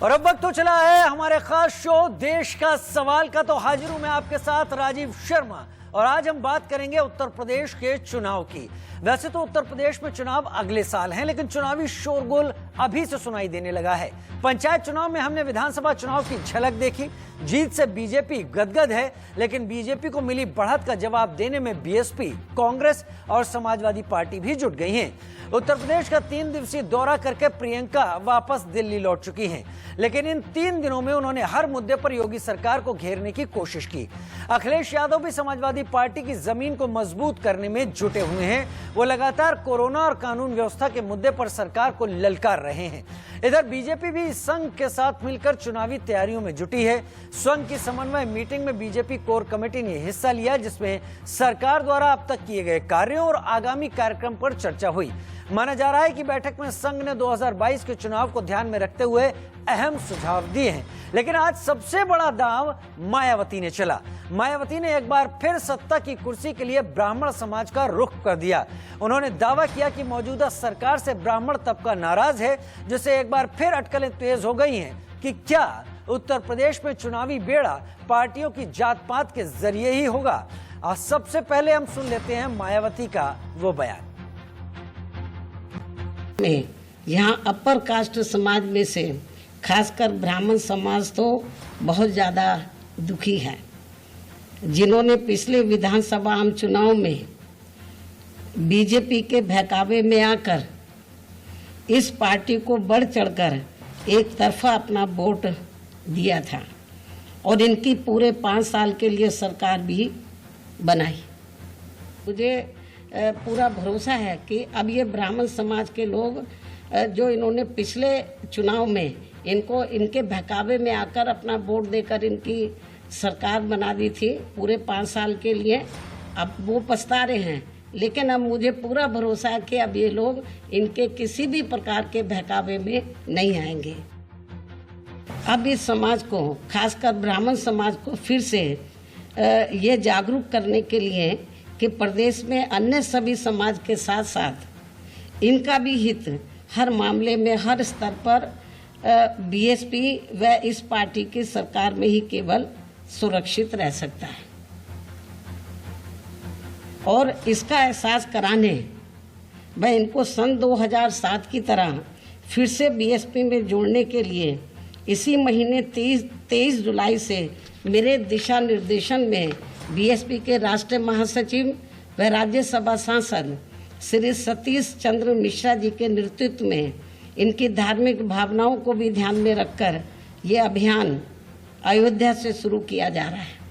और अब वक्त तो चला है हमारे खास शो देश का सवाल का। तो हाजिर हूं मैं आपके साथ राजीव शर्मा और आज हम बात करेंगे उत्तर प्रदेश के चुनाव की। वैसे तो उत्तर प्रदेश में चुनाव अगले साल हैं, लेकिन चुनावी शोरगुल अभी से सुनाई देने लगा है। पंचायत चुनाव में हमने विधानसभा चुनाव की झलक देखी। जीत से बीजेपी गदगद है, लेकिन बीजेपी को मिली बढ़त का जवाब देने में बीएसपी, कांग्रेस और समाजवादी पार्टी भी जुट गई हैं। उत्तर प्रदेश का 3 दिवसीय दौरा करके प्रियंका वापस दिल्ली लौट चुकी हैं, लेकिन इन 3 दिनों में उन्होंने हर मुद्दे पर योगी सरकार को घेरने की कोशिश की। अखिलेश यादव भी समाजवादी पार्टी की जमीन को मजबूत करने में जुटे हुए हैं। वो लगातार कोरोना और कानून व्यवस्था के मुद्दे पर सरकार को ललकार रहे हैं। इधर बीजेपी भी संघ के साथ मिलकर चुनावी तैयारियों में जुटी है। संघ की समन्वय मीटिंग में बीजेपी कोर कमेटी ने हिस्सा लिया, जिसमें सरकार द्वारा अब तक किए गए कार्यों और आगामी कार्यक्रम पर चर्चा हुई। माना जा रहा है कि बैठक में संघ ने 2022 के चुनाव को ध्यान में रखते हुए अहम सुझाव दिए हैं। लेकिन आज सबसे बड़ा दांव मायावती ने चला। मायावती ने एक बार फिर सत्ता की कुर्सी के लिए ब्राह्मण समाज का रुख कर दिया। उन्होंने दावा किया कि मौजूदा सरकार से ब्राह्मण तबका नाराज है, जिससे एक बार फिर अटकलें तेज हो गई हैं कि क्या उत्तर प्रदेश में चुनावी बेड़ा पार्टियों की जात पात के जरिए ही होगा। आज सबसे पहले हम सुन लेते हैं मायावती का वो बयान। यहाँ अपर कास्ट समाज में से खासकर ब्राह्मण समाज तो बहुत ज़्यादा दुखी है, जिन्होंने पिछले विधानसभा आम चुनाव में बीजेपी के बहकावे में आकर इस पार्टी को बढ़ चढ़कर एक तरफा अपना वोट दिया था और इनकी पूरे 5 साल के लिए सरकार भी बनाई। मुझे पूरा भरोसा है कि अब ये ब्राह्मण समाज के लोग जो इन्होंने पिछले चुनाव में इनके बहकावे में आकर अपना वोट देकर इनकी सरकार बना दी थी पूरे 5 साल के लिए, अब वो पछता रहे हैं। लेकिन अब मुझे पूरा भरोसा है कि अब ये लोग इनके किसी भी प्रकार के बहकावे में नहीं आएंगे। अब इस समाज को, खासकर ब्राह्मण समाज को फिर से ये जागरूक करने के लिए कि प्रदेश में अन्य सभी समाज के साथ साथ इनका भी हित हर मामले में हर स्तर पर बीएसपी व इस पार्टी की सरकार में ही केवल सुरक्षित रह सकता है। और इसका एहसास कराने व इनको सन 2007 की तरह फिर से बीएसपी में जोड़ने के लिए इसी महीने 23 जुलाई से मेरे दिशा निर्देशन में बीएसपी के राष्ट्रीय महासचिव व राज्यसभा सांसद श्री सतीश चंद्र मिश्रा जी के नेतृत्व में इनकी धार्मिक भावनाओं को भी ध्यान में रखकर ये अभियान अयोध्या से शुरू किया जा रहा है।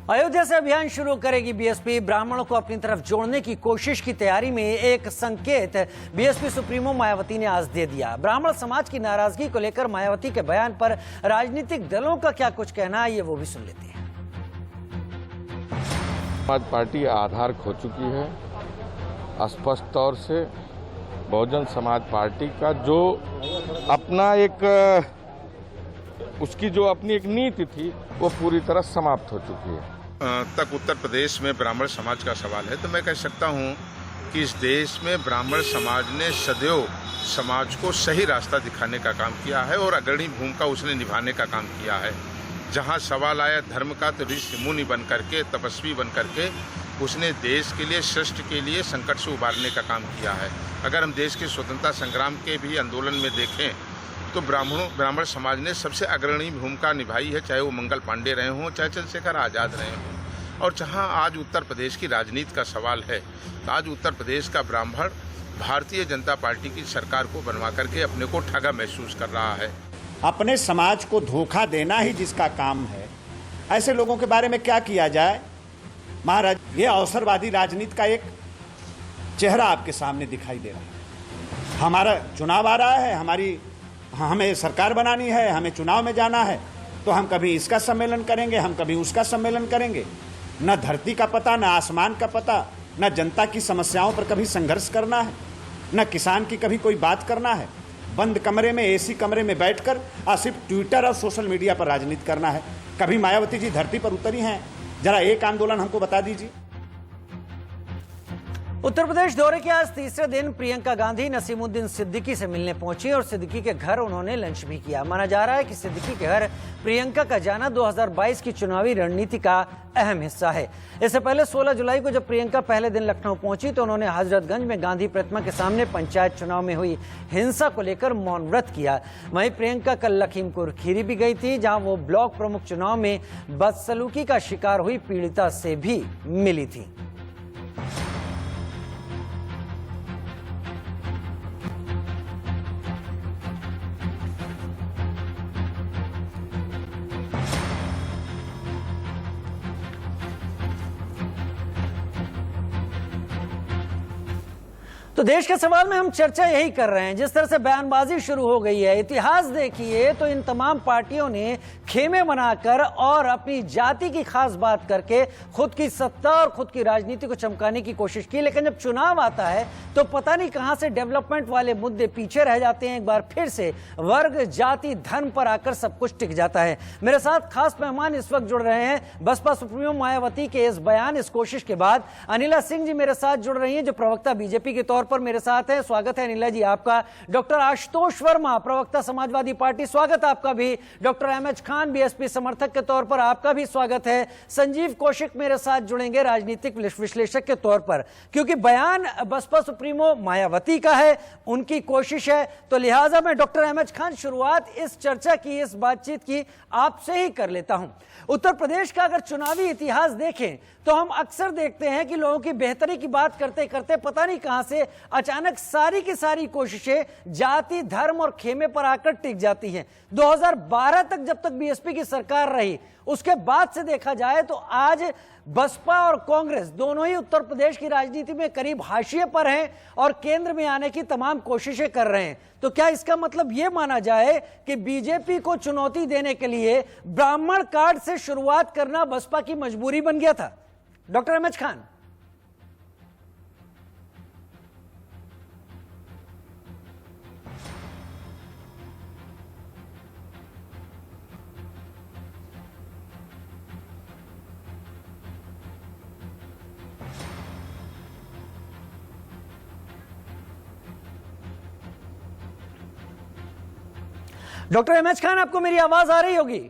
अयोध्या से अभियान शुरू करेगी बीएसपी। ब्राह्मणों को अपनी तरफ जोड़ने की कोशिश की तैयारी में एक संकेत बीएसपी सुप्रीमो मायावती ने आज दे दिया। ब्राह्मण समाज की नाराजगी को लेकर मायावती के बयान पर राजनीतिक दलों का क्या कुछ कहना है, ये वो भी सुन लेते हैं। समाज पार्टी आधार खो चुकी है। स्पष्ट तौर से बहुजन समाज पार्टी का जो अपना उसकी जो अपनी एक नीति थी वो पूरी तरह समाप्त हो चुकी है। तक उत्तर प्रदेश में ब्राह्मण समाज का सवाल है तो मैं कह सकता हूं कि इस देश में ब्राह्मण समाज ने सदैव समाज को सही रास्ता दिखाने का काम किया है और अग्रणी भूमिका उसने निभाने का काम किया है। जहां सवाल आया धर्म का तो ऋषि मुनि बन करके, तपस्वी बन करके उसने देश के लिए, सृष्टि के लिए संकट से उबारने का काम किया है। अगर हम देश के स्वतंत्रता संग्राम के भी आंदोलन में देखें तो ब्राह्मण समाज ने सबसे अग्रणी भूमिका निभाई है, चाहे वो मंगल पांडे रहे हों, चाहे चंद्रशेखर आज़ाद रहे हों। और जहां आज उत्तर प्रदेश की राजनीति का सवाल है तो आज उत्तर प्रदेश का ब्राह्मण भारतीय जनता पार्टी की सरकार को बनवा करके अपने को ठगा महसूस कर रहा है। अपने समाज को धोखा देना ही जिसका काम है, ऐसे लोगों के बारे में क्या किया जाए महाराज। ये अवसरवादी राजनीति का एक चेहरा आपके सामने दिखाई दे रहा है। हमारा चुनाव आ रहा है, हमें सरकार बनानी है, हमें चुनाव में जाना है, तो हम कभी इसका सम्मेलन करेंगे, हम कभी उसका सम्मेलन करेंगे। न धरती का पता, न आसमान का पता, न जनता की समस्याओं पर कभी संघर्ष करना है, न किसान की कभी कोई बात करना है। बंद कमरे में, एसी कमरे में बैठकर सिर्फ ट्विटर और सोशल मीडिया पर राजनीति करना है। कभी मायावती जी धरती पर उतरी हैं? जरा एक आंदोलन हमको बता दीजिए। उत्तर प्रदेश दौरे के आज तीसरे दिन प्रियंका गांधी नसीमुद्दीन सिद्दीकी से मिलने पहुंची और सिद्दीकी के घर उन्होंने लंच भी किया। माना जा रहा है कि सिद्दीकी के घर प्रियंका का जाना 2022 की चुनावी रणनीति का अहम हिस्सा है। इससे पहले 16 जुलाई को जब प्रियंका पहले दिन लखनऊ पहुंची तो उन्होंने हजरतगंज में गांधी प्रतिमा के सामने पंचायत चुनाव में हुई हिंसा को लेकर मौन व्रत किया। वहीं प्रियंका कल लखीमपुर खीरी भी गई थी, जहां वो ब्लॉक प्रमुख चुनाव में बदसलूकी का शिकार हुई पीड़िता से भी मिली थी। तो देश के सवाल में हम चर्चा यही कर रहे हैं। जिस तरह से बयानबाजी शुरू हो गई है, इतिहास देखिए तो इन तमाम पार्टियों ने खेमे बनाकर और अपनी जाति की खास बात करके खुद की सत्ता और खुद की राजनीति को चमकाने की कोशिश की, लेकिन जब चुनाव आता है तो पता नहीं कहां से डेवलपमेंट वाले मुद्दे पीछे रह जाते हैं। एक बार फिर से वर्ग, जाति, धर्म पर आकर सब कुछ टिक जाता है। मेरे साथ खास मेहमान इस वक्त जुड़ रहे हैं। बसपा सुप्रीमो मायावती के इस बयान, इस कोशिश के बाद अनिला सिंह जी मेरे साथ जुड़ रही हैं, जो प्रवक्ता बीजेपी के तौर पर मेरे साथ है। स्वागत है अनिला जी आपका। डॉक्टर आशुतोष वर्मा, प्रवक्ता समाजवादी पार्टी, स्वागत आपका भी। डॉक्टर एमएच खान, बीएसपी समर्थक के तौर पर, आपका भी स्वागत है। संजीव कौशिक मेरे साथ जुड़ेंगे राजनीतिक विश्लेषक के तौर पर, क्योंकि बयान बसपा सुप्रीमो मायावती का है, उनकी कोशिश है, तो लिहाजा मैं डॉक्टर एमएच खान शुरुआत इस चर्चा की, इस बातचीत की आपसे ही कर लेता हूं। उत्तर प्रदेश का अगर चुनावी इतिहास देखें तो हम अक्सर देखते हैं कि लोगों की बेहतरी की बात करते करते पता नहीं कहां से अचानक सारी की सारी कोशिशें जाति, धर्म और खेमे पर आकर टिक जाती हैं। 2012 तक जब तक बीएसपी की सरकार रही, उसके बाद से देखा जाए तो आज बसपा और कांग्रेस दोनों ही उत्तर प्रदेश की राजनीति में करीब हाशिए पर हैं और केंद्र में आने की तमाम कोशिशें कर रहे हैं। तो क्या इसका मतलब यह माना जाए कि बीजेपी को चुनौती देने के लिए ब्राह्मण कार्ड से शुरुआत करना बसपा की मजबूरी बन गया था? Doctor MH Khan. Doctor MH Khan, आपको मेरी आवाज आ रही होगी।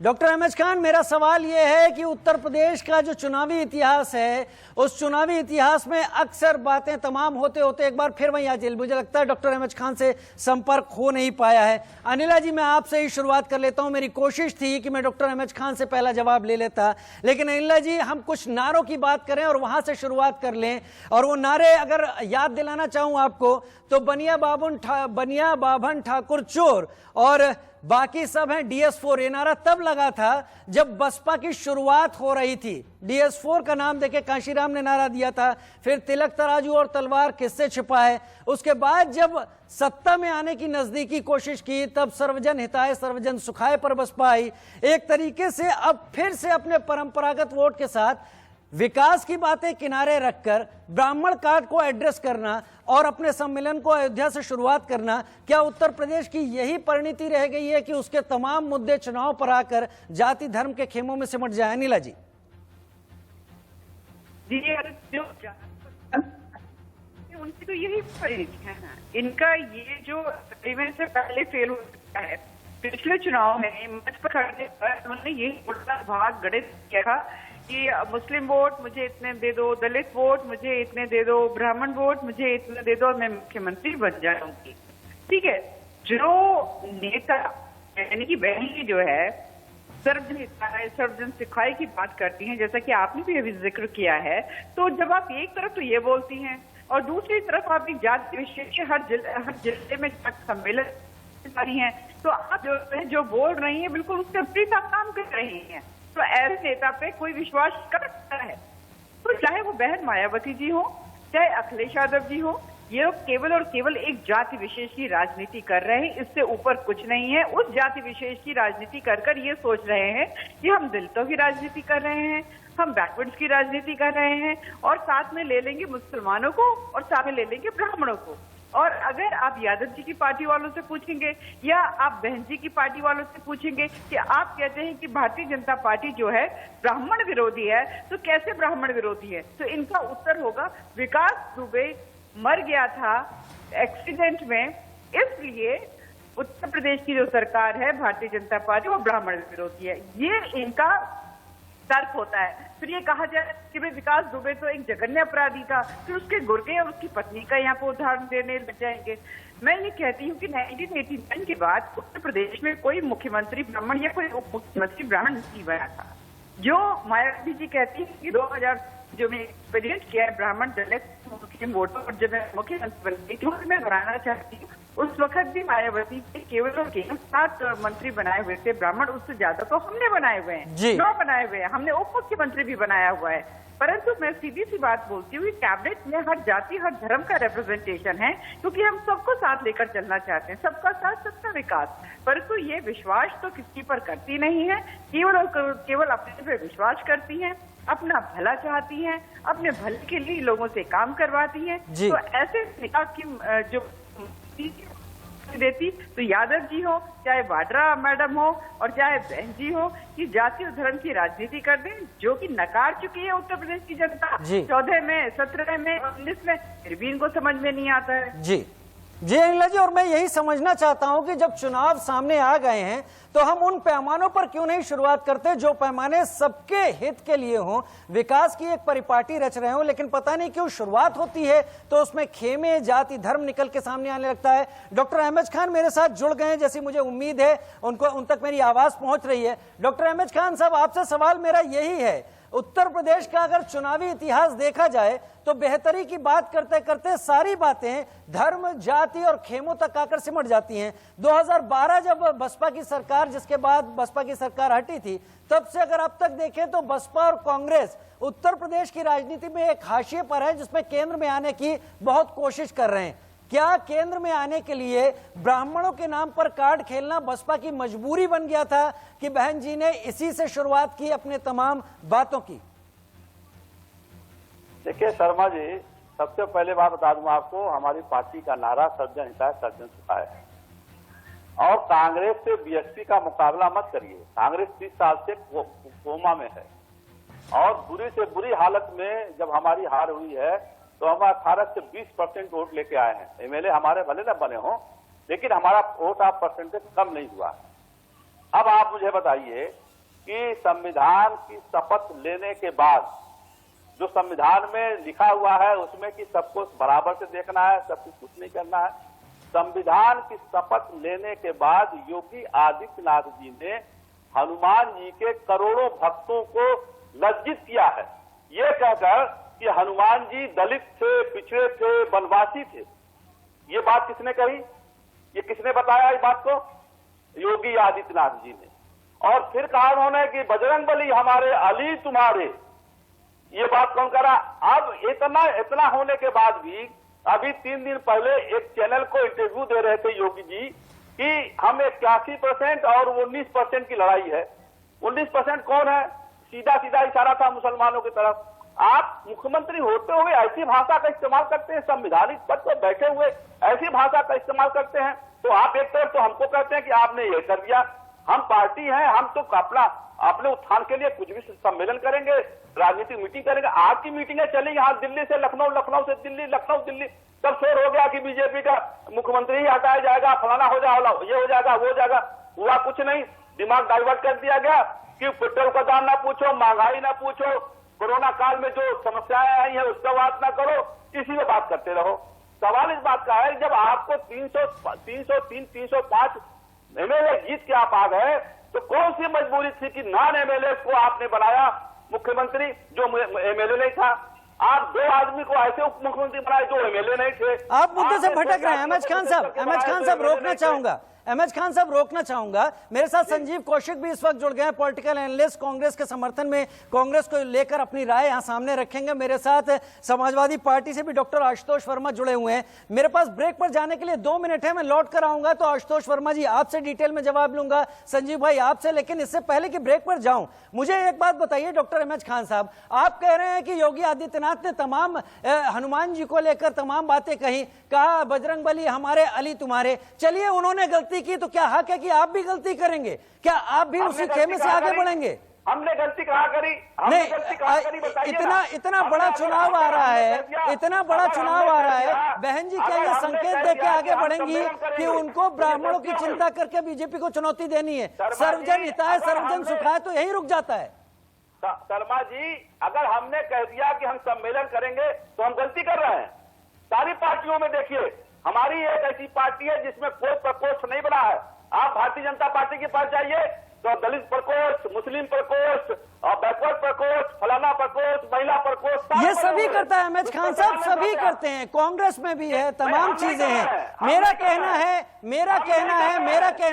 डॉक्टर एमएच खान, मेरा सवाल यह है कि उत्तर प्रदेश का जो चुनावी इतिहास है, उस चुनावी इतिहास में अक्सर बातें तमाम होते होते एक बार फिर वहीं आ जाए। मुझे लगता है डॉक्टर एमएच खान से संपर्क हो नहीं पाया है। अनिला जी, मैं आपसे ही शुरुआत कर लेता हूं। मेरी कोशिश थी कि मैं डॉक्टर एमएच खान से पहला जवाब ले लेता, लेकिन अनिला जी, हम कुछ नारों की बात करें और वहां से शुरुआत कर लें। और वो नारे अगर याद दिलाना चाहूं आपको तो बनिया बाभन ठाकुर चोर और बाकी सब हैं DS4। ये नारा तब लगा था जब बसपा की शुरुआत हो रही थी। DS4 का नाम देके कांशीराम ने नारा दिया था। फिर तिलक तराजू और तलवार किससे छिपा है। उसके बाद जब सत्ता में आने की नजदीकी कोशिश की, तब सर्वजन हिताय सर्वजन सुखाय पर बसपा आई। एक तरीके से अब फिर से अपने परंपरागत वोट के साथ विकास की बातें किनारे रखकर ब्राह्मण कार्ड को एड्रेस करना और अपने सम्मेलन को अयोध्या से शुरुआत करना, क्या उत्तर प्रदेश की यही परिणति रह गई है कि उसके तमाम मुद्दे चुनाव पर आकर जाति धर्म के खेमों में सिमट जाए? अनिला जी। उनकी तो यही परिणति है। इनका ये जो इवेंट से पहले फेल हो चुका है, पिछले चुनाव में मंच पर खड़े पर उन्होंने यही उल्टा भाग गणित किया था कि मुस्लिम वोट मुझे इतने दे दो, दलित वोट मुझे इतने दे दो, ब्राह्मण वोट मुझे इतने दे दो और मैं मुख्यमंत्री बन जाऊंगी। ठीक है, जो नेता यानी कि बहनी जो है सर्वजन सिखाई की बात करती हैं, जैसा कि आपने भी अभी जिक्र किया है, तो जब आप एक तरफ तो ये बोलती हैं और दूसरी तरफ आप एक जाति विशेष हर जिले में सम्मेलन रही हैं, तो आप जो बोल रही हैं बिल्कुल उसके विपरीत आप काम कर रही हैं। तो ऐसे नेता पे कोई विश्वास कर सकता है? तो चाहे वो बहन मायावती जी हो, चाहे अखिलेश यादव जी हो, ये लोग केवल और केवल एक जाति विशेष की राजनीति कर रहे हैं, इससे ऊपर कुछ नहीं है। उस जाति विशेष की राजनीति कर कर ये सोच रहे हैं कि हम दलितों की राजनीति कर रहे हैं, हम बैकवर्ड्स की राजनीति कर रहे हैं और साथ में ले लेंगे मुसलमानों को और साथ में ले लेंगे ब्राह्मणों को। और अगर आप यादव जी की पार्टी वालों से पूछेंगे या आप बहन जी की पार्टी वालों से पूछेंगे कि आप कहते हैं कि भारतीय जनता पार्टी जो है ब्राह्मण विरोधी है, तो कैसे ब्राह्मण विरोधी है? तो इनका उत्तर होगा विकास दुबे मर गया था एक्सीडेंट में, इसलिए उत्तर प्रदेश की जो सरकार है भारतीय जनता पार्टी वो ब्राह्मण विरोधी है। ये इनका तर्क होता है। फिर ये कहा जाए कि भाई विकास दुबे तो एक जघन्य अपराधी था, फिर उसके गुर्गे और उसकी पत्नी का यहाँ पे उदाहरण देने लग जाएंगे। मैं ये कहती हूँ कि 1989 के बाद उत्तर प्रदेश में कोई मुख्यमंत्री ब्राह्मण या कोई उप मुख्यमंत्री ब्राह्मण नहीं बना था। जो मायावती जी कहती है कि 2000 जो मैं एक्सपीरियंस किया है ब्राह्मण दलित मुस्लिम वोटों पर जब मैं मुख्यमंत्री बन गई थी, मैं बनाना चाहती हूँ। उस वक्त भी मायावती के केवल और केवल 7 मंत्री बनाए हुए थे ब्राह्मण, उससे ज्यादा तो हमने बनाए हुए हैं, 9 बनाए हुए हैं, हमने उप मुख्यमंत्री भी बनाया हुआ है। परंतु मैं सीधी सी बात बोलती हूँ, कैबिनेट में हर जाति हर धर्म का रिप्रेजेंटेशन है, क्योंकि हम सबको साथ लेकर चलना चाहते हैं, सबका साथ सबका विकास। परंतु ये विश्वास तो किसी पर करती नहीं है, केवल और केवल अपने पे विश्वास करती है, अपना भला चाहती हैं, अपने भले के लिए लोगों से काम करवाती हैं। तो ऐसे नेता की जो देती तो यादव जी हो, चाहे वाड्रा मैडम हो और चाहे बहन जी हो, कि जाति और धर्म की राजनीति कर दें, जो कि नकार चुकी है उत्तर प्रदेश की जनता 14 में, 17 में, 19 में, फिर भी इनको समझ में नहीं आता है। जी अनिला जी, और मैं यही समझना चाहता हूं कि जब चुनाव सामने आ गए हैं तो हम उन पैमानों पर क्यों नहीं शुरुआत करते जो पैमाने सबके हित के लिए हों, विकास की एक परिपाटी रच रहे हों, लेकिन पता नहीं क्यों शुरुआत होती है तो उसमें खेमे जाति धर्म निकल के सामने आने लगता है। डॉक्टर अहमद खान मेरे साथ जुड़ गए हैं, जैसी मुझे उम्मीद है उन तक मेरी आवाज पहुंच रही है। डॉक्टर अहमद खान साहब, आपसे सवाल मेरा यही है, उत्तर प्रदेश का अगर चुनावी इतिहास देखा जाए तो बेहतरी की बात करते करते सारी बातें धर्म जाति और खेमों तक आकर सिमट जाती हैं। 2012 जब बसपा की सरकार, जिसके बाद बसपा की सरकार हटी थी, तब से अगर अब तक देखें तो बसपा और कांग्रेस उत्तर प्रदेश की राजनीति में एक हाशिए पर है, जिसमें केंद्र में आने की बहुत कोशिश कर रहे हैं। क्या केंद्र में आने के लिए ब्राह्मणों के नाम पर कार्ड खेलना बसपा की मजबूरी बन गया था कि बहन जी ने इसी से शुरुआत की अपने तमाम बातों की? देखिए शर्मा जी, सबसे पहले बात बता दूं आपको, हमारी पार्टी का नारा सर्वजन हिताय सर्वजन सुखाय है और कांग्रेस से बीएसपी का मुकाबला मत करिए। कांग्रेस 30 साल से कोमा में है और बुरी से बुरी हालत में जब हमारी हार हुई है तो हम 18 से 20% वोट लेके आए हैं। एमएलए हमारे भले न बने हों, लेकिन हमारा वोट आप परसेंटेज कम नहीं हुआ। अब आप मुझे बताइए कि संविधान की शपथ लेने के बाद जो संविधान में लिखा हुआ है उसमें कि सबको बराबर से देखना है, सबको कुछ नहीं करना है। संविधान की शपथ लेने के बाद योगी आदित्यनाथ जी ने हनुमान जी के करोड़ों भक्तों को लज्जित किया है, ये कहकर कि हनुमान जी दलित थे, पिछड़े थे, वनवासी थे। ये बात किसने कही? ये किसने बताया इस बात को? योगी आदित्यनाथ जी ने। और फिर कहा उन्होंने कि बजरंगबली हमारे, अली तुम्हारे। ये बात कौन करा? अब इतना होने के बाद भी अभी 3 दिन पहले एक चैनल को इंटरव्यू दे रहे थे योगी जी कि हम 81% और 19% की लड़ाई है। 19% कौन है? सीधा सीधा इशारा था मुसलमानों की तरफ। आप मुख्यमंत्री होते हुए ऐसी भाषा का इस्तेमाल करते हैं, संवैधानिक पद पर बैठे हुए ऐसी भाषा का इस्तेमाल करते हैं, तो आप एक तरफ तो हमको कहते हैं कि आपने ये कर दिया। हम पार्टी हैं, हम तो अपने उत्थान के लिए कुछ भी सम्मेलन करेंगे, राजनीतिक मीटिंग करेंगे। आपकी मीटिंगें चली यहाँ दिल्ली से लखनऊ, लखनऊ से दिल्ली, लखनऊ दिल्ली, तब शोर हो गया कि बीजेपी का मुख्यमंत्री ही हटाया जाएगा, फलाना हो जाएगा, ये हो जाएगा, वो हो जाएगा। हुआ कुछ नहीं, दिमाग डाइवर्ट कर दिया गया कि पेट्रोल का दाम ना पूछो, महंगाई ना पूछो, कोरोना काल में जो समस्याएं आई है उसका बात ना करो, इसी में बात करते रहो। सवाल इस बात का है, जब आपको 303, 305 एमएलए जीत के आप आ गए, तो कौन सी मजबूरी थी कि नॉन एमएलए को आपने बनाया मुख्यमंत्री जो एमएलए नहीं था? आप 2 आदमी को ऐसे उप मुख्यमंत्री बनाए जो एमएलए नहीं थे। आप मुद्दे से भटक रहे हैं अहमद खान साहब। रोकना चाहूंगा एमएच खान साहब रोकना चाहूंगा, मेरे साथ संजीव कौशिक भी इस वक्त जुड़ गए हैं, पॉलिटिकल एनालिस्ट, कांग्रेस के समर्थन में, कांग्रेस को लेकर अपनी राय यहां सामने रखेंगे। मेरे साथ समाजवादी पार्टी से भी डॉक्टर आशुतोष वर्मा जुड़े हुए हैं। मेरे पास ब्रेक पर जाने के लिए 2 मिनट है, मैं लौट कर आऊंगा तो आशुतोष वर्मा जी आपसे डिटेल में जवाब लूंगा, संजीव भाई आपसे। लेकिन इससे पहले कि ब्रेक पर जाऊं, मुझे एक बात बताइए डॉक्टर एमएच खान साहब, आप कह रहे हैं कि योगी आदित्यनाथ ने तमाम हनुमान जी को लेकर तमाम बातें कही, कहा बजरंग बली हमारे अली तुम्हारे। चलिए उन्होंने गलती की तो क्या हक है कि आप भी गलती करेंगे? क्या आप भी उसी खेमे से आगे बढ़ेंगे? हमने गलती कहाँ करी? नहीं, इतना बड़ा चुनाव आ रहा है, इतना बड़ा चुनाव आ रहा है, बहन जी क्या ये संकेत दे के आगे बढ़ेंगी कि उनको ब्राह्मणों की चिंता करके बीजेपी को चुनौती देनी है? सर्वजन हिताय सर्वजन सुखाय तो यही रुक जाता है। शर्मा जी, अगर हमने कह दिया कि हम सम्मेलन करेंगे तो हम गलती कर रहे हैं। सारी पार्टियों में देखिए, हमारी एक ऐसी पार्टी है जिसमें कोई प्रकोष्ठ नहीं बना है। आप भारतीय जनता पार्टी के पास जाइए तो दलित प्रकोष्ठ, मुस्लिम प्रकोष्ठ और बैकवर्ड प्रकोष्ठ, फलाना प्रकोष्ठ, महिला प्रकोष्ठ, ये सभी करता है एमएच खान साहब, सभी करते हैं, कांग्रेस में भी है, तमाम चीजें हैं। मेरा कहना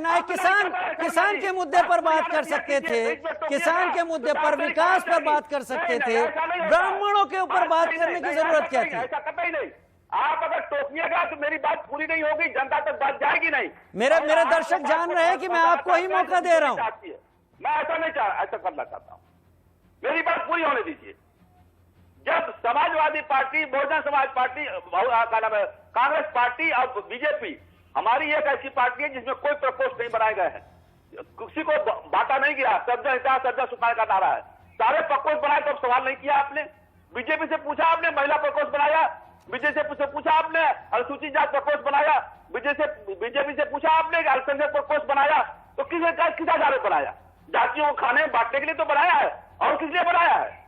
है किसान के मुद्दे पर बात कर सकते थे, किसान के मुद्दे पर, विकास पर बात कर सकते थे, ब्राह्मणों के ऊपर बात करने की जरूरत क्या थी? ऐसा कतई नहीं। आप अगर टोकिएगा तो मेरी बात पूरी नहीं होगी, जनता तक बात जाएगी नहीं। मेरे दर्शक जान रहे हैं कि मैं आपको ही मौका दे रहा हूं। मैं ऐसा नहीं ऐसा करना चाहता हूं, मेरी बात पूरी होने दीजिए। जब Samajwadi party, Bahujan Samaj party, Congress party और बीजेपी, हमारी एक ऐसी पार्टी है जिसमें कोई प्रकोष्ठ नहीं बनाए गए हैं, किसी को बांटा नहीं गया, सर्वजन हिताय सर्वजन सुखाय का नारा है। सारे प्रकोष्ठ बनाए तो सवाल नहीं किया आपने। बीजेपी से पूछा आपने महिला प्रकोष्ठ बनाया, बीजेपी से पूछा आपने अनुसूचित जाति प्रकोष्ठ बनाया, बीजेपी से पूछा आपने अल्पसंख्यक प्रकोष्ठ बनाया, तो किस आधार पर बनाया? जातियों को खाने बांटने के लिए तो बनाया है, और किस लिए बनाया है?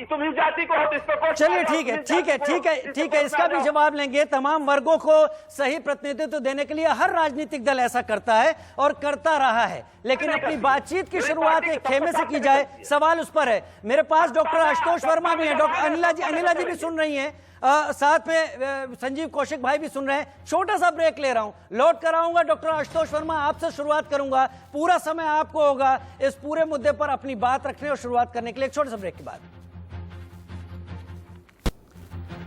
तुम इस जाति को हो तो इस प्रकोष्ठ। चलिए ठीक है, इसका भी जवाब लेंगे। तमाम वर्गों को सही प्रतिनिधित्व देने के लिए हर राजनीतिक दल ऐसा करता है और करता रहा है, लेकिन अपनी बातचीत की शुरुआत एक खेमे से की जाए, सवाल उस पर है। मेरे पास डॉक्टर आशुतोष वर्मा भी है, डॉक्टर अनिला जी भी सुन रही हैं, साथ में संजीव कौशिक भाई भी सुन रहे हैं। छोटा सा ब्रेक ले रहा हूं, लौट कर आऊंगा। डॉक्टर आशुतोष वर्मा आपसे शुरुआत करूंगा, पूरा समय आपको होगा इस पूरे मुद्दे पर अपनी बात रखने और शुरुआत करने के लिए। एक छोटे से ब्रेक के बाद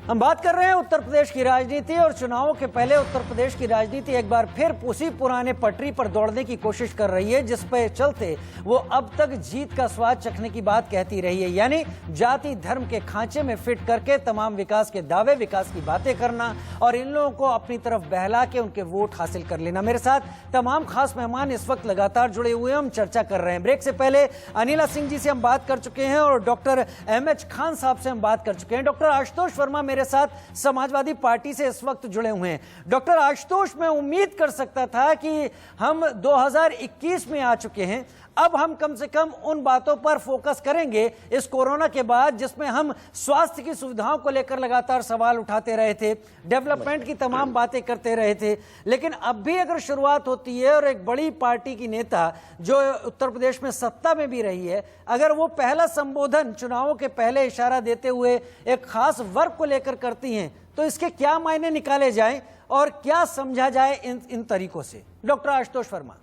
हम बात कर रहे हैं उत्तर प्रदेश की राजनीति, और चुनावों के पहले उत्तर प्रदेश की राजनीति एक बार फिर उसी पुराने पटरी पर दौड़ने की कोशिश कर रही है जिस पे चलते वो अब तक जीत का स्वाद चखने की बात कहती रही है, यानी जाति धर्म के खांचे में फिट करके तमाम विकास के दावे, विकास की बातें करना और इन लोगों को अपनी तरफ बहला के उनके वोट हासिल कर लेना। मेरे साथ तमाम खास मेहमान इस वक्त लगातार जुड़े हुए हैं, हम चर्चा कर रहे हैं। ब्रेक से पहले अनिला सिंह जी से हम बात कर चुके हैं और डॉक्टर एमएच खान साहब से हम बात कर चुके हैं। डॉक्टर आशुतोष वर्मा मेरे साथ समाजवादी पार्टी से इस वक्त जुड़े हुए हैं। डॉक्टर आशुतोष, मैं उम्मीद कर सकता था कि हम 2021 में आ चुके हैं, अब हम कम से कम उन बातों पर फोकस करेंगे इस कोरोना के बाद जिसमें हम स्वास्थ्य की सुविधाओं को लेकर लगातार सवाल उठाते रहे थे, डेवलपमेंट की तमाम बातें करते रहे थे। लेकिन अब भी अगर शुरुआत होती है और एक बड़ी पार्टी की नेता जो उत्तर प्रदेश में सत्ता में भी रही है, अगर वो पहला संबोधन चुनावों के पहले इशारा देते हुए एक खास वर्ग को लेकर करती हैं, तो इसके क्या मायने निकाले जाएं और क्या समझा जाए इन तरीकों से? डॉक्टर आशुतोष वर्मा।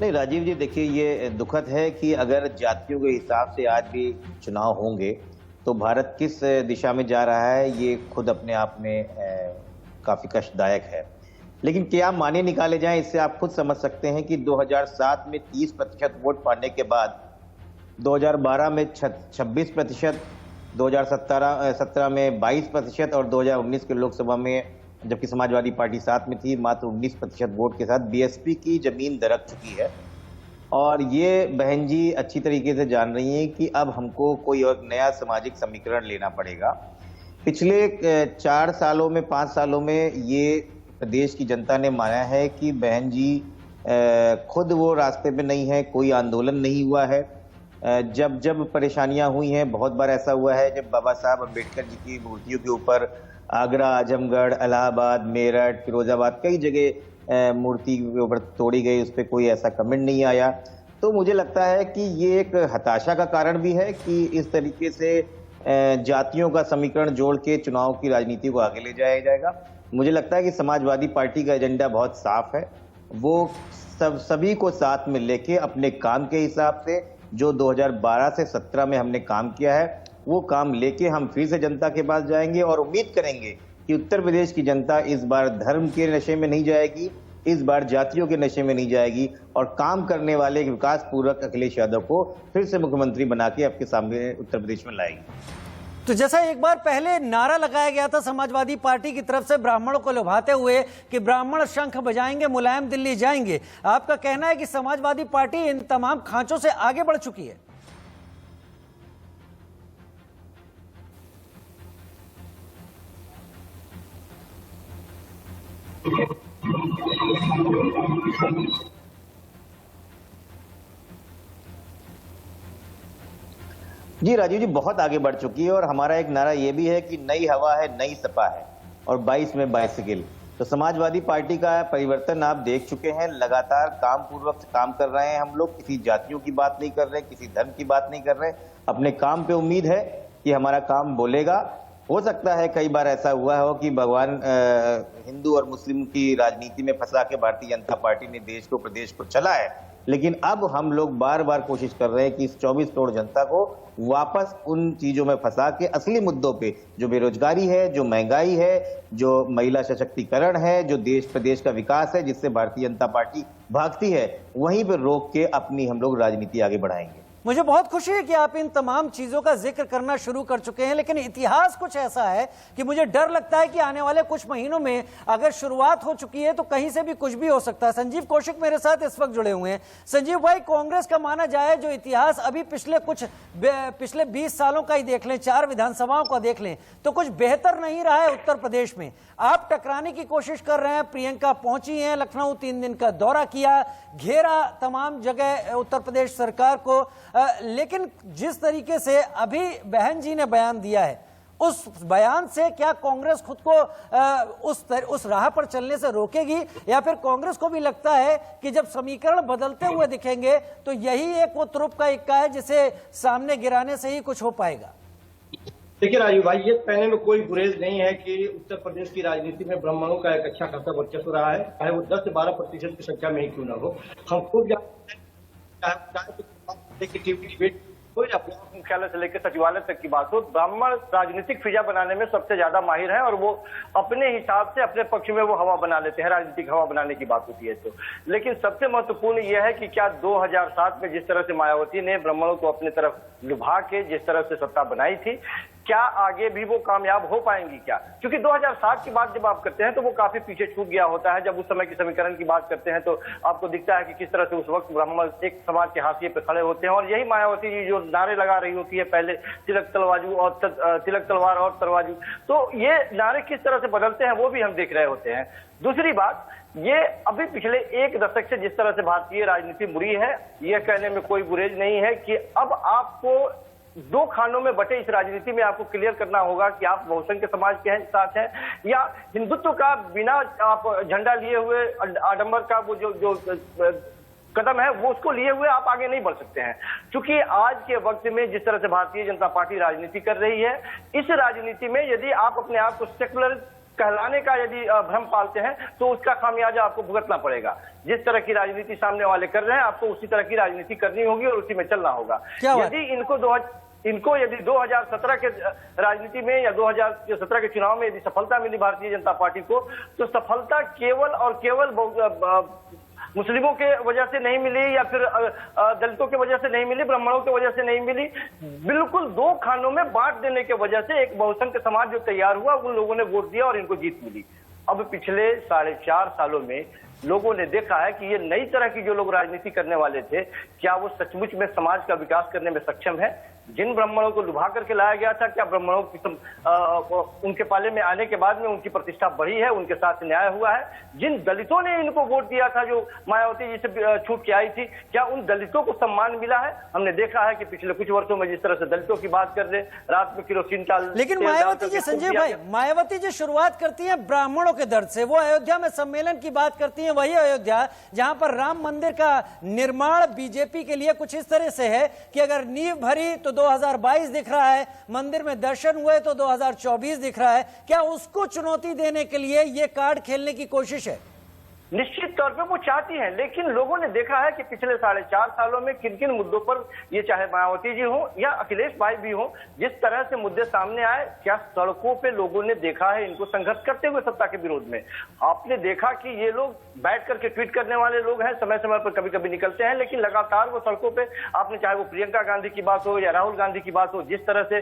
नहीं राजीव जी, देखिए ये दुखद है कि अगर जातियों के हिसाब से आज भी चुनाव होंगे तो भारत किस दिशा में जा रहा है ये खुद अपने आप में काफ़ी कष्टदायक है। लेकिन क्या माने निकाले जाएं इससे आप खुद समझ सकते हैं कि 2007 में 30% वोट पाने के बाद 2012 में 26%, 2017 में 22% और 2019 के लोकसभा में जबकि समाजवादी पार्टी साथ में थी मात्र 19% वोट के साथ बीएसपी की जमीन दरक चुकी है। और ये बहन जी अच्छी तरीके से जान रही हैं कि अब हमको कोई और नया सामाजिक समीकरण लेना पड़ेगा। पिछले 4 सालों में 5 सालों में ये प्रदेश की जनता ने माना है कि बहन जी खुद वो रास्ते पे नहीं है, कोई आंदोलन नहीं हुआ है। जब जब परेशानियां हुई हैं, बहुत बार ऐसा हुआ है जब बाबा साहब अम्बेडकर जी की मूर्तियों के ऊपर आगरा, आजमगढ़, इलाहाबाद, मेरठ, फिरोजाबाद कई जगह मूर्ति के ऊपर तोड़ी गई, उस पर कोई ऐसा कमेंट नहीं आया। तो मुझे लगता है कि ये एक हताशा का कारण भी है कि इस तरीके से जातियों का समीकरण जोड़ के चुनाव की राजनीति को आगे ले जाया जाएगा। मुझे लगता है कि समाजवादी पार्टी का एजेंडा बहुत साफ है, वो सभी को साथ में लेके अपने काम के हिसाब से जो 2012 से 17 में हमने काम किया है वो काम लेके हम फिर से जनता के पास जाएंगे और उम्मीद करेंगे कि उत्तर प्रदेश की जनता इस बार धर्म के नशे में नहीं जाएगी, इस बार जातियों के नशे में नहीं जाएगी और काम करने वाले विकास पूर्वक अखिलेश यादव को फिर से मुख्यमंत्री बना के आपके सामने उत्तर प्रदेश में लाएगी। तो जैसा एक बार पहले नारा लगाया गया था समाजवादी पार्टी की तरफ से ब्राह्मणों को लुभाते हुए कि ब्राह्मण शंख बजाएंगे, मुलायम दिल्ली जाएंगे, आपका कहना है कि समाजवादी पार्टी इन तमाम खांचों से आगे बढ़ चुकी है? जी राजीव जी, बहुत आगे बढ़ चुकी है और हमारा एक नारा ये भी है कि नई हवा है, नई सपा है और 22 में बाइसिकल। तो समाजवादी पार्टी का परिवर्तन आप देख चुके हैं, लगातार काम पूर्वक काम कर रहे हैं हम लोग, किसी जातियों की बात नहीं कर रहे, किसी धर्म की बात नहीं कर रहे, अपने काम पे उम्मीद है कि हमारा काम बोलेगा। हो सकता है कई बार ऐसा हुआ हो कि भगवान हिंदू और मुस्लिम की राजनीति में फंसा के भारतीय जनता पार्टी ने देश को, प्रदेश को चला है, लेकिन अब हम लोग बार बार कोशिश कर रहे हैं कि इस 24 करोड़ जनता को वापस उन चीजों में फंसा के असली मुद्दों पे, जो बेरोजगारी है, जो महंगाई है, जो महिला सशक्तिकरण है, जो देश प्रदेश का विकास है जिससे भारतीय जनता पार्टी भागती है, वहीं पर रोक के अपनी हम लोग राजनीति आगे बढ़ाएंगे। मुझे बहुत खुशी है कि आप इन तमाम चीजों का जिक्र करना शुरू कर चुके हैं, लेकिन इतिहास कुछ ऐसा है कि मुझे डर लगता है कि आने वाले कुछ महीनों में अगर शुरुआत हो चुकी है तो कहीं से भी कुछ भी हो सकता है। संजीव कौशिक मेरे साथ इस वक्त जुड़े हुए हैं। संजीव भाई, कांग्रेस का माना जाए जो इतिहास अभी पिछले 20 सालों का ही देख लें, 4 विधानसभाओं का देख लें, तो कुछ बेहतर नहीं रहा है उत्तर प्रदेश में। आप टकराने की कोशिश कर रहे हैं, प्रियंका पहुंची हैं, लखनऊ 3 दिन का दौरा किया, घेरा तमाम जगह उत्तर प्रदेश सरकार को, लेकिन जिस तरीके से अभी बहन जी ने बयान दिया है, उस बयान से क्या कांग्रेस खुद को उस राह पर चलने से रोकेगी, या फिर कांग्रेस को भी लगता है कि जब समीकरण बदलते हुए दिखेंगे तो यही एक वो तुरुप का इक्का है जिसे सामने गिराने से ही कुछ हो पाएगा? देखिए राजीव भाई, ये कहने में कोई गुरेज नहीं है कि उत्तर प्रदेश की राजनीति में ब्राह्मणों का एक अच्छा खासा वर्चस्व रहा है, चाहे वो 10 से 12% की संख्या में ही क्यों ना हो। हम खूब मुख्यालय से लेकर सचिवालय तक की बात हो, ब्राह्मण राजनीतिक फिजा बनाने में सबसे ज्यादा माहिर है और वो अपने हिसाब से अपने पक्ष में वो हवा बना लेते हैं, राजनीतिक हवा बनाने की बात होती है तो। लेकिन सबसे महत्वपूर्ण यह है कि क्या 2007 में जिस तरह से मायावती ने ब्राह्मणों को अपने तरफ लुभा के जिस तरह से सत्ता बनाई थी, क्या आगे भी वो कामयाब हो पाएंगी क्या? क्योंकि 2007 की बात जब आप करते हैं तो वो काफी पीछे छूट गया होता है। जब उस समय की समीकरण की बात करते हैं तो आपको दिखता है कि किस तरह से उस वक्त ब्राह्मण एक समाज के हाशिए पे खड़े होते हैं और यही मायावती जी जो नारे लगा रही होती है पहले, तिलक तलवार और तरवाजू, तो ये नारे किस तरह से बदलते हैं वो भी हम देख रहे होते हैं। दूसरी बात, ये अभी पिछले 1 दशक से जिस तरह से भारतीय राजनीति मुड़ी है, यह कहने में कोई गुरेज नहीं है कि अब आपको 2 खानों में बटे इस राजनीति में आपको क्लियर करना होगा कि आप बहुसंख्य समाज के साथ हैं या हिंदुत्व का बिना आप झंडा लिए हुए आडंबर का वो जो कदम है वो उसको लिए हुए आप आगे नहीं बढ़ सकते हैं। क्योंकि आज के वक्त में जिस तरह से भारतीय जनता पार्टी राजनीति कर रही है, इस राजनीति में यदि आप अपने आप को सेकुलर कहलाने का यदि भ्रम पालते हैं तो उसका खामियाजा आपको भुगतना पड़ेगा। जिस तरह की राजनीति सामने वाले कर रहे हैं आपको उसी तरह की राजनीति करनी होगी और उसी में चलना होगा। यदि इनको यदि 2017 के राजनीति में या 2017 के चुनाव में यदि सफलता मिली भारतीय जनता पार्टी को, तो सफलता केवल और केवल मुस्लिमों के वजह से नहीं मिली या फिर दलितों के वजह से नहीं मिली, ब्राह्मणों के वजह से नहीं मिली, बिल्कुल 2 खानों में बांट देने के वजह से एक बहुसंख्य समाज जो तैयार हुआ उन लोगों ने वोट दिया और इनको जीत मिली। अब पिछले 4.5 सालों में लोगों ने देखा है कि ये नई तरह की जो लोग राजनीति करने वाले थे, क्या वो सचमुच में समाज का विकास करने में सक्षम है? जिन ब्राह्मणों को लुभा करके लाया गया था, क्या ब्राह्मणों की उनके पाले में आने के बाद में उनकी प्रतिष्ठा बढ़ी है, उनके साथ न्याय हुआ है? जिन दलितों ने इनको वोट दिया था, जो मायावती जी से छूट के आई थी, क्या उन दलितों को सम्मान मिला है? हमने देखा है कि पिछले कुछ वर्षों में जिस तरह से दलितों की बात कर रहे, रात में किरोसिन का, लेकिन मायावती जी, संजय भाई, मायावती जी शुरुआत करती है ब्राह्मणों के दर्द से, वो अयोध्या में सम्मेलन की बात करती है, है वही अयोध्या जहां पर राम मंदिर का निर्माण बीजेपी के लिए कुछ इस तरह से है कि अगर नींव भरी तो 2022 दिख रहा है, मंदिर में दर्शन हुए तो 2024 दिख रहा है। क्या उसको चुनौती देने के लिए ये कार्ड खेलने की कोशिश है? निश्चित तौर पे वो चाहती है, लेकिन लोगों ने देखा है कि पिछले 4.5 सालों में किन किन मुद्दों पर, ये चाहे मायावती जी हो या अखिलेश भाई भी हो, जिस तरह से मुद्दे सामने आए, क्या सड़कों पे लोगों ने देखा है इनको संघर्ष करते हुए सत्ता के विरोध में। आपने देखा कि ये लोग बैठ करके ट्वीट करने वाले लोग हैं, समय समय पर कभी कभी निकलते हैं, लेकिन लगातार वो सड़कों पे, आपने चाहे वो प्रियंका गांधी की बात हो या राहुल गांधी की बात हो, जिस तरह से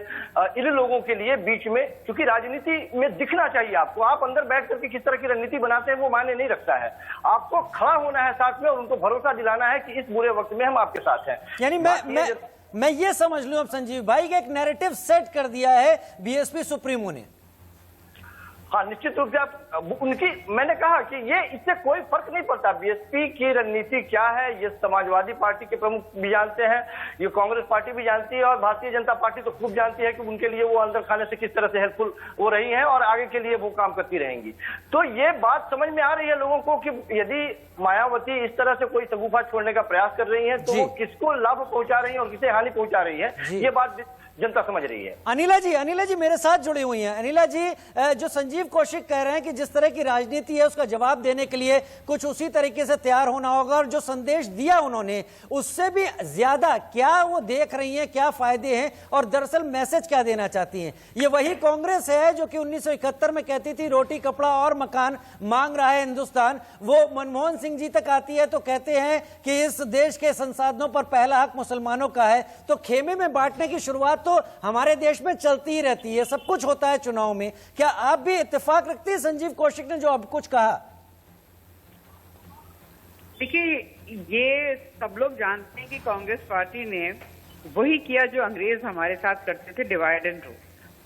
इन लोगों के लिए बीच में, क्योंकि राजनीति में दिखना चाहिए आपको, आप अंदर बैठ करके किस तरह की रणनीति बनाते हैं वो मायने नहीं रखता है। आपको खड़ा होना है साथ में और उनको भरोसा दिलाना है कि इस बुरे वक्त में हम आपके साथ हैं। यानी मैं ये समझ लूं अब संजीव भाई के एक नैरेटिव सेट कर दिया है बीएसपी सुप्रीमो ने। हाँ, निश्चित रूप से आप उनकी, मैंने कहा कि ये इससे कोई फर्क नहीं पड़ता बीएसपी की रणनीति क्या है, ये समाजवादी पार्टी के प्रमुख भी जानते हैं, ये कांग्रेस पार्टी भी जानती है और भारतीय जनता पार्टी तो खूब जानती है कि उनके लिए वो अंदर खाने से किस तरह से हेल्पफुल हो रही है और आगे के लिए वो काम करती रहेंगी। तो ये बात समझ में आ रही है लोगों को कि यदि मायावती इस तरह से कोई शगुफा छोड़ने का प्रयास कर रही है तो वो किसको लाभ पहुंचा रही है और किसे हानि पहुंचा रही है, ये बात जनता समझ रही है। अनिला जी मेरे साथ जुड़ी हुई हैं। अनिला जी, जो संजीव कौशिक कह रहे हैं कि जिस तरह की राजनीति है उसका जवाब देने के लिए कुछ उसी तरीके से तैयार होना होगा, और जो संदेश दिया उन्होंने उससे भी ज्यादा क्या वो देख रही हैं, क्या फायदे हैं और दरअसल मैसेज क्या देना चाहती हैं। ये वही कांग्रेस है जो कि 1971 में कहती थी रोटी कपड़ा और मकान मांग रहा है हिंदुस्तान, वो मनमोहन सिंह जी तक आती है तो कहते हैं कि इस देश के संसाधनों पर पहला हक मुसलमानों का है। तो खेमे में बांटने की शुरुआत तो हमारे देश में चलती ही रहती है, सब कुछ होता है चुनाव में। क्या आप भी इत्तेफाक रखते हैं संजीव कौशिक ने जो अब कुछ कहा? देखिए, ये सब लोग जानते हैं कि कांग्रेस पार्टी ने वही किया जो अंग्रेज हमारे साथ करते थे, डिवाइड एंड रूल,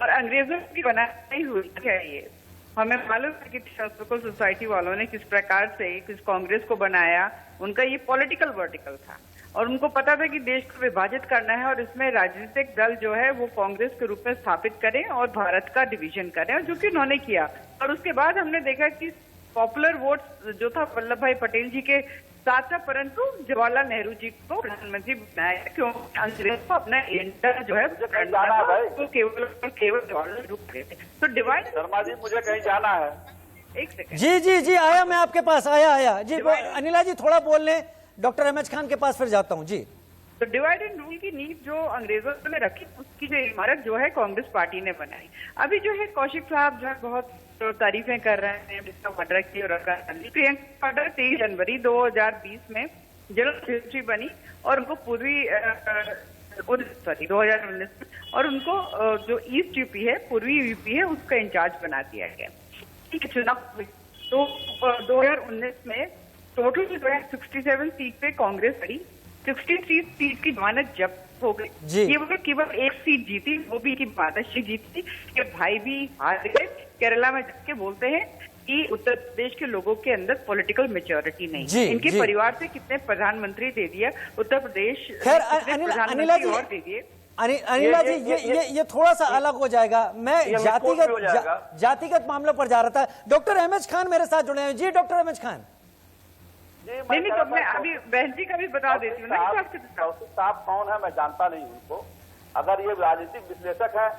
और अंग्रेजों की बनाई हुई है ये। हमें मालूम है कि शास्त्रों सोसाइटी वालों ने किस प्रकार से किस कांग्रेस को बनाया, उनका ये पॉलिटिकल वर्टिकल था और उनको पता था कि देश को विभाजित करना है और इसमें राजनीतिक दल जो है वो कांग्रेस के रूप में स्थापित करें और भारत का डिवीजन करें, और जो कि उन्होंने किया। और उसके बाद हमने देखा कि पॉपुलर वोट जो था वल्लभ भाई पटेल जी के साथ था, परंतु जवाहरलाल नेहरू जी को प्रधानमंत्री बनाया क्योंकि अंग्रेज को अपना एजेंडा जो है वो केवल जवाहरलाल नेहरू थे। तो डिवाइड, शर्मा जी मुझे कहीं जाना है, एक सेकंड। जी आया, मैं आपके पास आया जी। अनिला जी थोड़ा बोल लें, डॉक्टर अहमद खान के पास फिर जाता हूं जी। तो डिवाइड एंड रूल की नींव जो अंग्रेजों ने रखी, उसकी जो इमारत जो है कांग्रेस पार्टी ने बनाई। अभी जो है कौशिक साहब जो है बहुत तारीफें कर रहे हैं जिसका मर्डर की और प्रियंका मर्डर 23 जनवरी 2020 में जनरल सेक्रेटरी बनी और उनको 2019 में, और उनको जो ईस्ट यूपी है, पूर्वी यूपी है, उसका इंचार्ज बना दिया गया। चुनाव तो 2019 में टोटल जो है 67 सीट पे कांग्रेस लड़ी, 63 सीट की जमानत जब्त हो गई। ये वो केवल एक सीट जीती, वो भी की बादशाही जीती कि भाई भी हार गए। केरला में जाके बोलते हैं कि उत्तर प्रदेश के लोगों के अंदर पॉलिटिकल मेच्योरिटी नहीं है। इनके परिवार से कितने प्रधानमंत्री दे दिया उत्तर प्रदेश, अनिला जी ये थोड़ा सा अलग हो जाएगा। मैं जातिगत मामलों पर जा रहा था। डॉक्टर अहमद खान मेरे साथ जुड़े हैं जी। डॉक्टर अहमद खान, नहीं तो मैं अभी बहन जी का भी बता देती हूँ। कौशिक साहब कौन है मैं जानता नहीं उनको। अगर ये राजनीतिक विश्लेषक है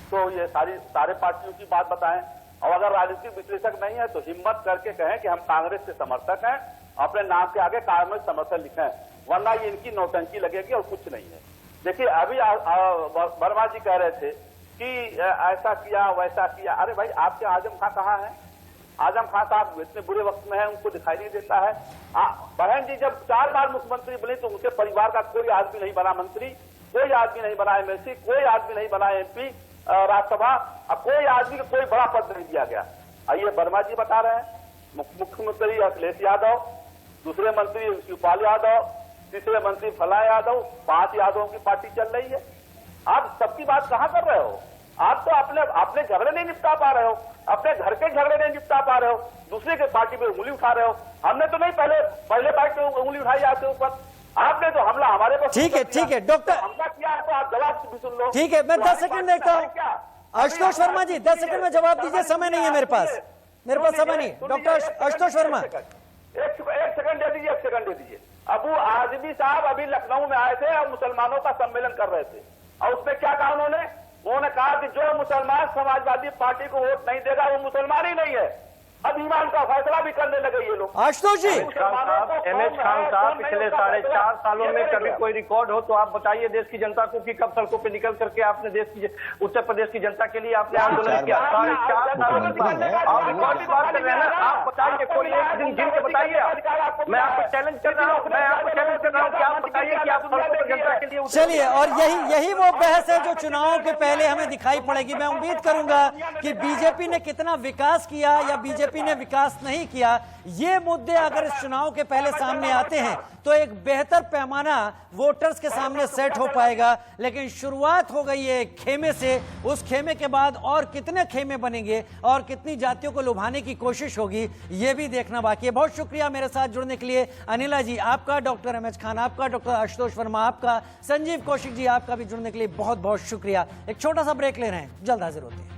तो ये सारे पार्टियों की बात बताएं, और अगर राजनीतिक विश्लेषक नहीं है तो हिम्मत करके कहें कि हम कांग्रेस के समर्थक हैं, अपने नाम के आगे कांग्रेस समर्थक लिखें, वरना ये इनकी नौटंकी लगेगी और कुछ नहीं है। देखिए, अभी वर्मा जी कह रहे थे कि ऐसा किया वैसा किया। अरे भाई, आपके आजम खां कहाँ है? आजम खान साहब इतने बुरे वक्त में है, उनको दिखाई नहीं देता है। बहन जी जब 4 बार मुख्यमंत्री बने तो उनके परिवार का कोई आदमी नहीं बना मंत्री, कोई आदमी नहीं बना एमएलसी, कोई आदमी नहीं बना एमपी राज्यसभा, कोई आदमी को कोई बड़ा पद नहीं दिया गया। ये वर्मा जी बता रहे हैं। मुख्यमंत्री अखिलेश यादव, दूसरे मंत्री शिवपाल यादव, तीसरे मंत्री फला यादव, 5 यादवों की पार्टी चल रही है। आप सबकी बात कहाँ कर रहे हो? आप तो अपने झगड़े नहीं निपटा पा रहे हो, अपने घर के झगड़े नहीं निपटा पा रहे हो, दूसरे के पार्टी पे उंगली उठा रहे हो। हमने तो नहीं पहले बाइक पे उंगली उठाई आपके ऊपर, आपने तो हमला हमारे पर। ठीक है डॉक्टर, हमला किया है तो आप जवाब भी सुन लो। ठीक है, मैं 10 सेकंड देखता हूँ। आशुतोष वर्मा जी 10 सेकंड में जवाब दीजिए, समय नहीं है मेरे पास समय नहीं। डॉक्टर आशुतोष वर्मा, एक सेकंड दे दीजिए, एक सेकंड दे दीजिए। अबू आजमी साहब अभी लखनऊ में आए थे और मुसलमानों का सम्मेलन कर रहे थे, और उसमें क्या कहा उन्होंने कहा कि जो मुसलमान समाजवादी पार्टी को वोट नहीं देगा वो मुसलमान ही नहीं है। अब ईमान का फैसला भी करने लगे ये लोग। आशुतोष जी, एमएच खान साहब, पिछले 4.5 सालों में कभी कोई रिकॉर्ड हो तो आप बताइए देश की जनता को कि कब सड़कों पे निकल करके आपने देश की उत्तर प्रदेश की जनता के लिए आपने आंदोलन किया। 4.5 सालों में आप रिकॉर्ड की बात कर रहे हैं ना, आप बताइए, कोई एक दिन गिन के बताइए। मैं आपको चैलेंज कर रहा हूँ, मैं आपको चैलेंज कर रहा हूँ कि आप बताइए कि आप सड़कों पर जनता के लिए। चलिए, और यही वो बहस है जो चुनाव के पहले हमें दिखाई पड़ेगी। मैं उम्मीद करूंगा कि बीजेपी ने कितना विकास किया या बीजेपी ने विकास नहीं किया, ये मुद्दे अगर इस चुनाव के पहले सामने आते हैं तो एक बेहतर पैमाना वोटर्स के सामने सेट हो पाएगा। लेकिन शुरुआत हो गई है खेमे से, उस खेमे के बाद और कितने खेमे बनेंगे और कितनी जातियों को लुभाने की कोशिश होगी, ये भी देखना बाकी है। बहुत शुक्रिया मेरे साथ जुड़ने के लिए अनिला जी आपका, डॉक्टर एमएच खान आपका, डॉक्टर आशुतोष वर्मा आपका, संजीव कौशिक जी आपका भी जुड़ने के लिए बहुत बहुत शुक्रिया। एक छोटा सा ब्रेक ले रहे हैं, जल्द हाजिर होते हैं।